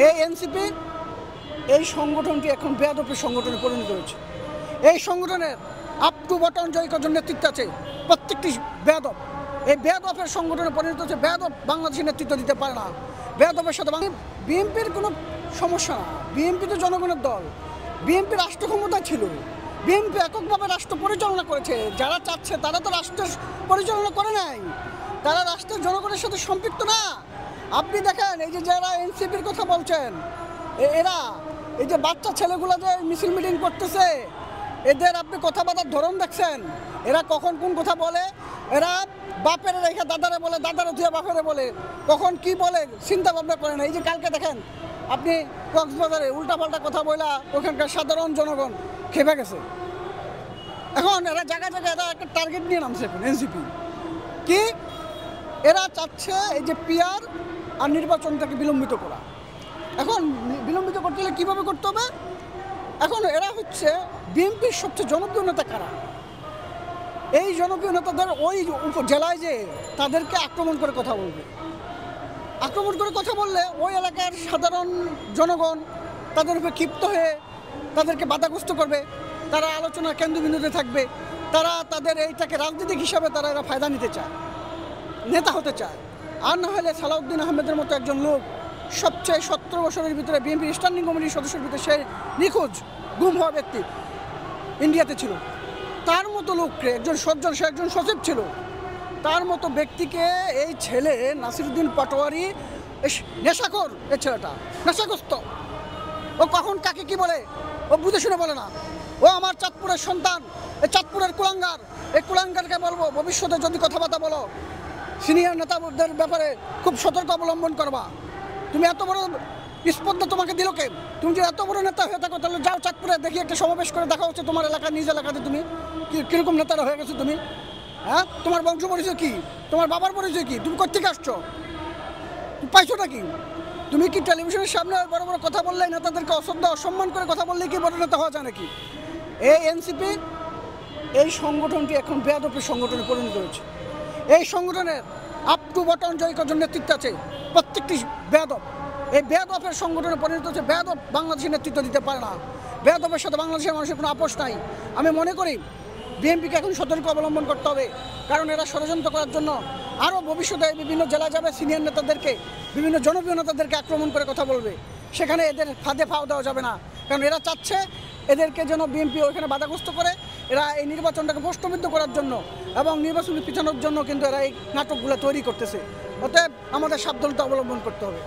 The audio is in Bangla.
এই এনসিপি এই সংগঠনটি এখন বেয়াদপের সংগঠনে পরিণত হয়েছে। এই সংগঠনের আপ টু বটন জয় কজন নেতৃত্ব আছে, প্রত্যেকটি বেয়াদপ। এই বেয়াদপের সংগঠনে পরিণত হচ্ছে। বেয়াদপ বাংলাদেশের নেতৃত্ব দিতে পারে না। বেয়াদপের সাথে বিএনপির কোনো সমস্যা না। বিএনপি তো জনগণের দল। বিএনপি রাষ্ট্র ক্ষমতায় ছিল। বিএনপি এককভাবে রাষ্ট্র পরিচালনা করেছে। যারা চাচ্ছে তারা তো রাষ্ট্রের পরিচালনা করে নাই, তারা রাষ্ট্রের জনগণের সাথে সম্পৃক্ত না। আপনি দেখেন, এই যে যারা এনসিপির কথা বলছেন, এরা এই যে বাচ্চা ছেলেগুলো যে মিছিল মিটিং করতেছে, এদের আপনি কথাবার্তার ধরন দেখছেন। এরা কখন কোন কথা বলে, এরা বাপের রেখে দাদারে বলে, দাদারে ধুয়ে বাপেরে বলে, কখন কি বলে চিন্তা ভাবনা করে না। এই যে কালকে দেখেন আপনি কক্সবাজারে উল্টাপাল্টা কথা বলা, ওখানকার সাধারণ জনগণ খেপে গেছে। এখন এরা জায়গায় জায়গায় এরা একটা টার্গেট নিয়ে নামছে। এখন এনসিপি কি এরা চাচ্ছে এই যে পিআর আর নির্বাচনটাকে বিলম্বিত করা। এখন বিলম্বিত করতে হলে কীভাবে করতে হবে? এখন এরা হচ্ছে বিএনপির সবচেয়ে জনপ্রিয় নেতা কারা? এই জনপ্রিয় নেতাদের ওই জেলায় যে তাদেরকে আক্রমণ করে কথা বলবে। আক্রমণ করে কথা বললে ওই এলাকার সাধারণ জনগণ তাদের উপরে ক্ষিপ্ত হয়ে তাদেরকে বাধাগ্রস্ত করবে। তারা আলোচনার কেন্দ্রবিন্দুতে থাকবে। তারা তাদের এইটাকে রাজনীতিক হিসাবে তারা এরা ফায়দা নিতে চায়, নেতা হতে চায়। আর না হলে সালাউদ্দিন আহমেদের মতো একজন লোক, সবচেয়ে 17 বছরের ভিতরে বিএনপির স্ট্যান্ডিং কমিটির সদস্যের ভিতরে সে নিখোঁজ গুম হওয়া ব্যক্তি ইন্ডিয়াতে ছিল, তার মতো লোককে একজন সজ্জন, সে একজন সচিব ছিল, তার মতো ব্যক্তিকে এই ছেলে নাসিরুদ্দিন পাটোয়ারি নেশাখোর, এই ছেলেটা নেশাগ্রস্ত। ও কখন কাকে কি বলে ও বুঝে শুনে বলে না। ও আমার চাঁদপুরের সন্তান, এই চাঁদপুরের কুলাঙ্গার। এই কুলাঙ্গারকে বলবো, ভবিষ্যতে যদি কথাবার্তা বলো সিনিয়র নেতাদের ব্যাপারে খুব সতর্ক অবলম্বন করবা। তুমি এত বড় স্পর্ধা তোমাকে দিল কে? তুমি যে এত বড় নেতা হয়ে থাকো, তাহলে যাও চাঁদপুরে দেখি একটা সমাবেশ করে দেখা হচ্ছে তোমার এলাকা, নিজ এলাকাতে তুমি কীরকম নেতারা হয়ে গেছো তুমি। হ্যাঁ, তোমার বংশ পরিচয় কী? তোমার বাবার পরিচয় কী? তুমি কোথেকে আসছো? তুমি পাইছোটা কি? তুমি কি টেলিভিশনের সামনে বড় বড় কথা বললে, নেতাদেরকে অশ্রদ্ধা অসম্মান করে কথা বললে কি বড় নেতা হওয়া যায় নাকি? এই এনসিপি এই সংগঠনটি এখন বেয়াদপের সংগঠনে পরিণত হয়েছে। এই সংগঠনের আপ টু বটন জয় কজন নেতৃত্ব আছে, প্রত্যেকটি বেয়াদপ। এই বেয়াদপের সংগঠনে পরিণত হচ্ছে। বেয়াদপ বাংলাদেশের নেতৃত্ব দিতে পারে না। বেয়াদপের সাথে বাংলাদেশের মানুষের কোনো আপোষ নাই। আমি মনে করি বিএনপিকে এখন সতর্ক অবলম্বন করতে হবে, কারণ এরা ষড়যন্ত্র করার জন্য আরও ভবিষ্যতে বিভিন্ন জেলা যাবে, সিনিয়র নেতাদেরকে, বিভিন্ন জনপ্রিয় নেতাদেরকে আক্রমণ করে কথা বলবে। সেখানে এদের ফাঁদে ফাও দেওয়া যাবে না, কারণ এরা চাচ্ছে এদেরকে যেন বিএনপি ওইখানে বাধাগ্রস্ত করে। এরা এই নির্বাচনটাকে প্রশ্নবিদ্ধ করার জন্য এবং নির্বাচন পিছানোর জন্য কিন্তু এরা এই নাটকগুলো তৈরি করতেছে। অতএব আমাদের সাবধানতা অবলম্বন করতে হবে।